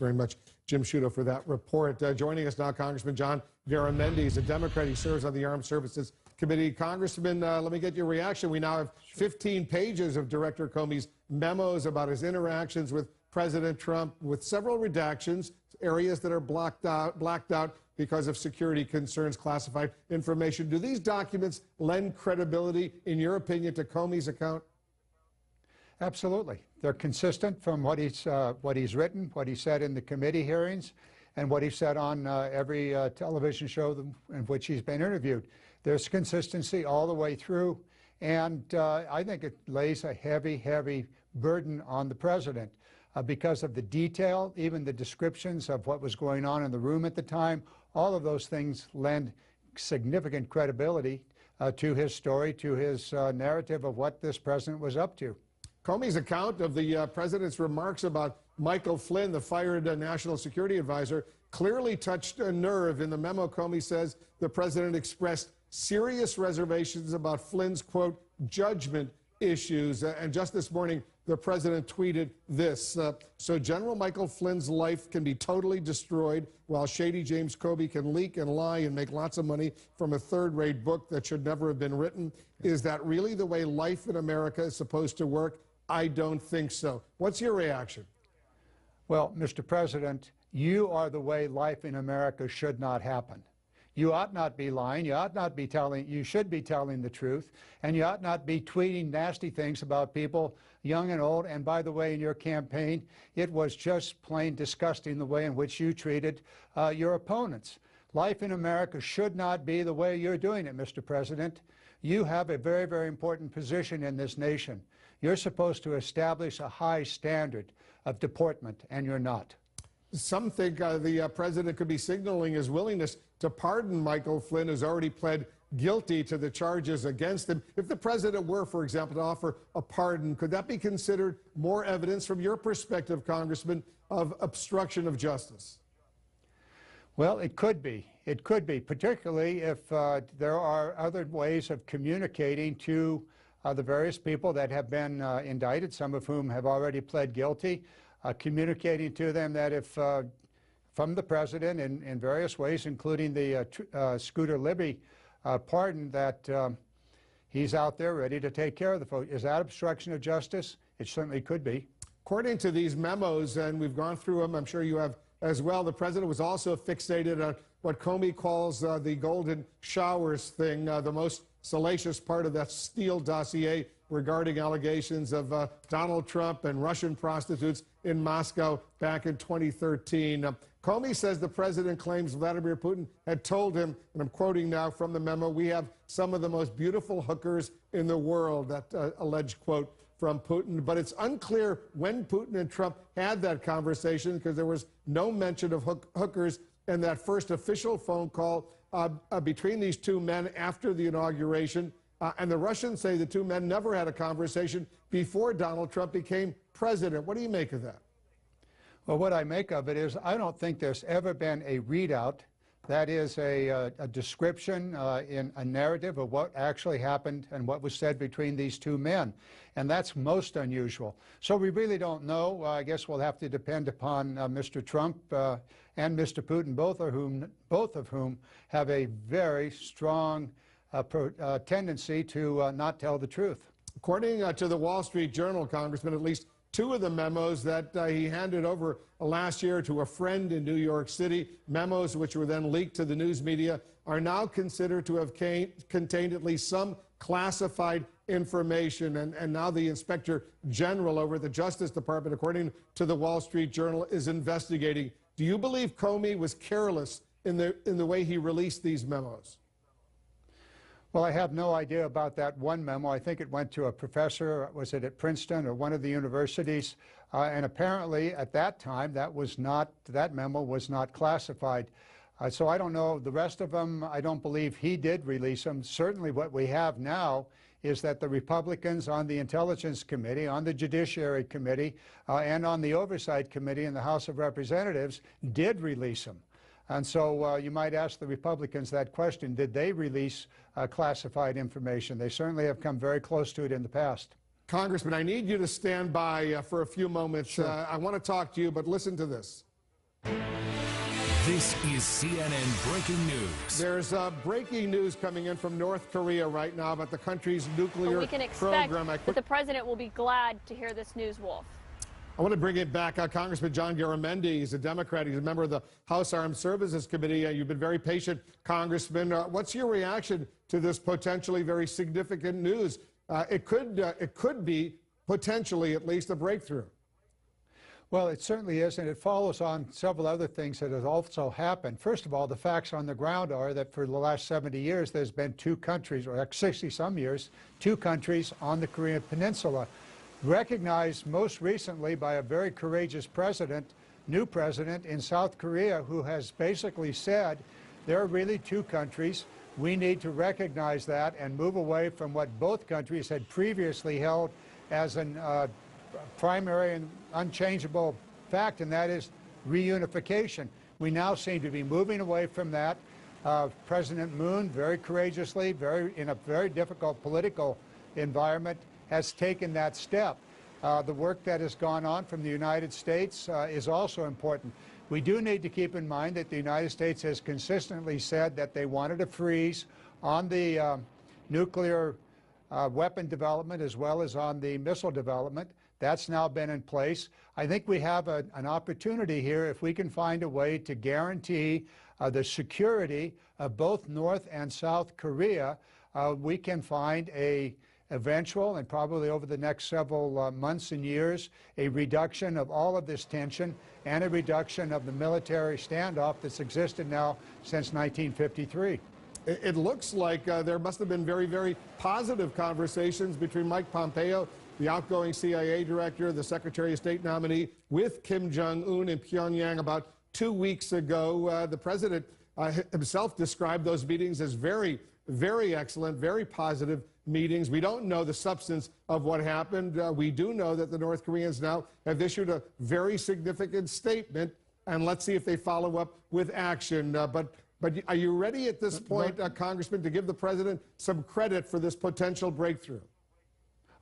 very much, Jim Sciutto, for that report. Joining us now, Congressman John Garamendi. He's a Democrat. He serves on the Armed Services Committee. Congressman, let me get your reaction. We now have 15 pages of Director Comey's memos about his interactions with President Trump, with several redactions, areas that are blacked out because of security concerns, classified information. Do these documents lend credibility, in your opinion, to Comey's account? Absolutely. They're consistent from what he's written, what he said in the committee hearings, and what he said on every television show in which he's been interviewed. There's consistency all the way through, and I think it lays a heavy, heavy burden on the president because of the detail, even the descriptions of what was going on in the room at the time. All of those things lend significant credibility to his story, to his narrative of what this president was up to. Comey's account of the president's remarks about Michael Flynn, the fired national security advisor, clearly touched a nerve. In the memo, Comey says the president expressed serious reservations about Flynn's, quote, judgment issues. And just this morning, the president tweeted this. So General Michael Flynn's life can be totally destroyed while shady James Comey can leak and lie and make lots of money from a third-rate book that should never have been written. Is that really the way life in America is supposed to work? I don't think so. What's your reaction? Well, Mr. President, you are the way life in America should not happen. You ought not be lying. You ought not be telling, you should be telling the truth. And you ought not be tweeting nasty things about people, young and old. And by the way, in your campaign, it was just plain disgusting the way in which you treated your opponents. Life in America should not be the way you're doing it, Mr. President. You have a very, very important position in this nation. You're supposed to establish a high standard of deportment, and you're not. Some think the president could be signaling his willingness to pardon Michael Flynn, who's already pled guilty to the charges against him. If the president were, for example, to offer a pardon, could that be considered more evidence, from your perspective, Congressman, of obstruction of justice? Well, it could be. It could be, particularly if there are other ways of communicating to the various people that have been indicted, some of whom have already pled guilty, communicating to them that if, from the president in various ways, including the Scooter Libby pardon, that he's out there ready to take care of the folks. Is that obstruction of justice? It certainly could be. According to these memos, and we've gone through them, I'm sure you have as well, the president was also fixated on what Comey calls the golden showers thing, the most salacious part of that Steele dossier regarding allegations of Donald Trump and Russian prostitutes in Moscow back in 2013. Comey says the president claims Vladimir Putin had told him, and I'm quoting now from the memo, "We have some of the most beautiful hookers in the world," that alleged quote from Putin. But it's unclear when Putin and Trump had that conversation, because there was no mention of hookers in that first official phone call between these two men after the inauguration. And the Russians say the two men never had a conversation before Donald Trump became president. What do you make of that? Well, what I make of it is I don't think there's ever been a readout, that is a description in a narrative of what actually happened and what was said between these two men. And that's most unusual. So we really don't know. I guess we'll have to depend upon Mr. Trump and Mr. Putin, both of whom have a very strong tendency to not tell the truth. According to the Wall Street Journal, Congressman, at least two of the memos that he handed over last year to a friend in New York City, memos which were then leaked to the news media, are now considered to have contained at least some classified information. And now the Inspector General over at the Justice Department, according to the Wall Street Journal, is investigating. Do you believe Comey was careless in the way he released these memos? Well, I have no idea about that one memo. I think it went to a professor, was it at Princeton or one of the universities? And apparently at that time, that memo was not classified. So I don't know the rest of them. I don't believe he did release them. Certainly what we have now is that the Republicans on the Intelligence Committee, on the Judiciary Committee, and on the Oversight Committee in the House of Representatives did release them. And so you might ask the Republicans that question: did they release classified information? They certainly have come very close to it in the past. Congressman, I need you to stand by for a few moments. Sure. I want to talk to you, but listen to this. This is CNN Breaking News. There's breaking news coming in from North Korea right now about the country's nuclear we can expect program. that the president will be glad to hear this news, Wolf. I want to bring it back. Congressman John Garamendi, he's a Democrat. He's a member of the House Armed Services Committee. You've been very patient, Congressman. What's your reaction to this potentially very significant news? It could be potentially at least a breakthrough. Well, it certainly is, and it follows on several other things that have also happened. First of all, the facts on the ground are that for the last 70 years, there's been two countries, or 60-some years, two countries on the Korean Peninsula, recognized most recently by a very courageous president, new president in South Korea, who has basically said there are really two countries. We need to recognize that and move away from what both countries had previously held as an primary and unchangeable fact, and that is reunification. We now seem to be moving away from that. President Moon, very courageously, in a very difficult political environment, has taken that step. The work that has gone on from the United States is also important. We do need to keep in mind that the United States has consistently said that they wanted a freeze on the nuclear weapon development as well as on the missile development. That's now been in place. I think we have an opportunity here if we can find a way to guarantee the security of both North and South Korea. We can find a eventual, and probably over the next several months and years, a reduction of all of this tension and a reduction of the military standoff that's existed now since 1953. It looks like there must have been very, very positive conversations between Mike Pompeo, the outgoing CIA director, the Secretary of State nominee, with Kim Jong-un in Pyongyang about 2 weeks ago. The president himself described those meetings as very, very excellent, very positive meetings. We don't know the substance of what happened. We do know that the North Koreans now have issued a very significant statement, and let's see if they follow up with action. But are you ready at this point, Congressman, to give the president some credit for this potential breakthrough?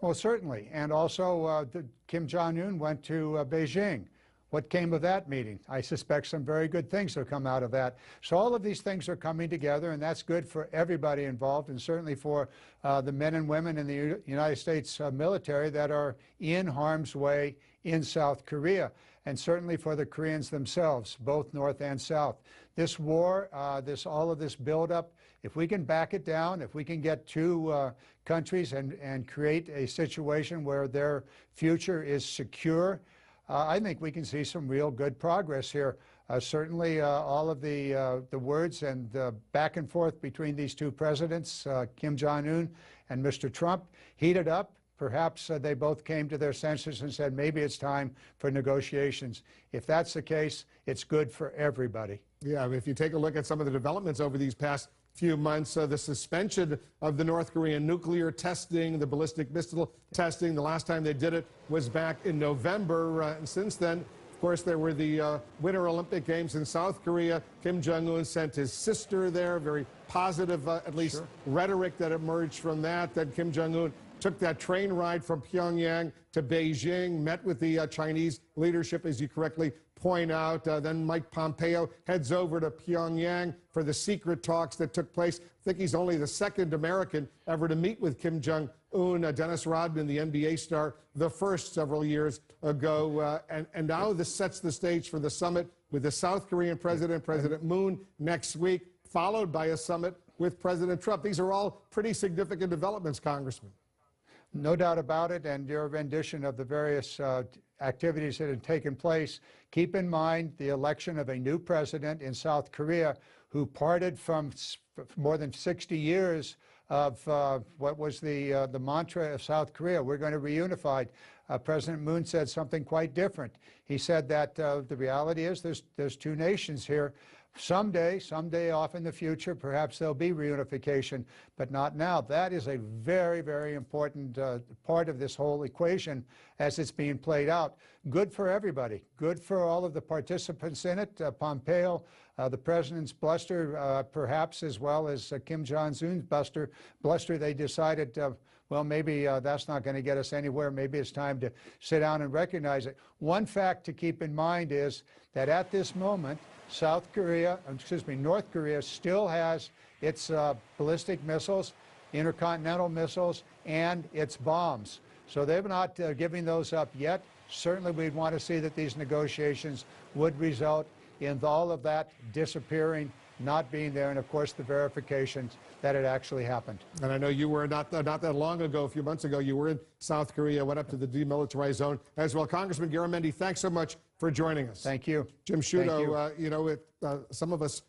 Well, certainly. And also, Kim Jong-un went to Beijing. What came of that meeting? I suspect some very good things will come out of that. So all of these things are coming together, and that's good for everybody involved, and certainly for the men and women in the United States military that are in harm's way in South Korea, and certainly for the Koreans themselves, both North and South. This war, all of this buildup, if we can back it down, if we can get two countries and create a situation where their future is secure, I think we can see some real good progress here. Certainly all of the words and back and forth between these two presidents, Kim Jong-un and Mr. Trump, heated up. Perhaps they both came to their senses and said, maybe it's time for negotiations. If that's the case, it's good for everybody. Yeah, if you take a look at some of the developments over these past few months, the suspension of the North Korean nuclear testing, the ballistic missile testing, the last time they did it was back in November. And since then, of course, there were the Winter Olympic Games in South Korea. Kim Jong-un sent his sister there, very positive, at least rhetoric that emerged from that. Then Kim Jong-un took that train ride from Pyongyang to Beijing, met with the Chinese leadership, as you correctly point out. Then Mike Pompeo heads over to Pyongyang for the secret talks that took place. I think he's only the second American ever to meet with Kim Jong-un. Dennis Rodman, the NBA star, the first several years ago. And now this sets the stage for the summit with the South Korean president, President Moon, next week, followed by a summit with President Trump. These are all pretty significant developments, Congressman. No doubt about it, and your rendition of the various activities that have taken place. Keep in mind the election of a new president in South Korea who parted from more than 60 years of what was the mantra of South Korea. We're going to reunify. President Moon said something quite different. He said that the reality is there's two nations here. Someday off in the future, perhaps there'll be reunification, but not now. That is a very, very important part of this whole equation as it's being played out. Good for everybody. Good for all of the participants in it. Pompeo, the president's bluster, perhaps, as well as Kim Jong-un's bluster. They decided well, maybe that's not going to get us anywhere. Maybe it's time to sit down and recognize it. One fact to keep in mind is that at this moment, North Korea still has its ballistic missiles, intercontinental missiles, and its bombs. So they're not giving those up yet. Certainly we'd want to see that these negotiations would result in all of that disappearing, not being there, and of course the verifications that it actually happened. And I know you were not that long ago, a few months ago, you were in South Korea, went up to the demilitarized zone as well. Congressman Garamendi, thanks so much for joining us. Thank you. Jim Sciutto, you know, some of us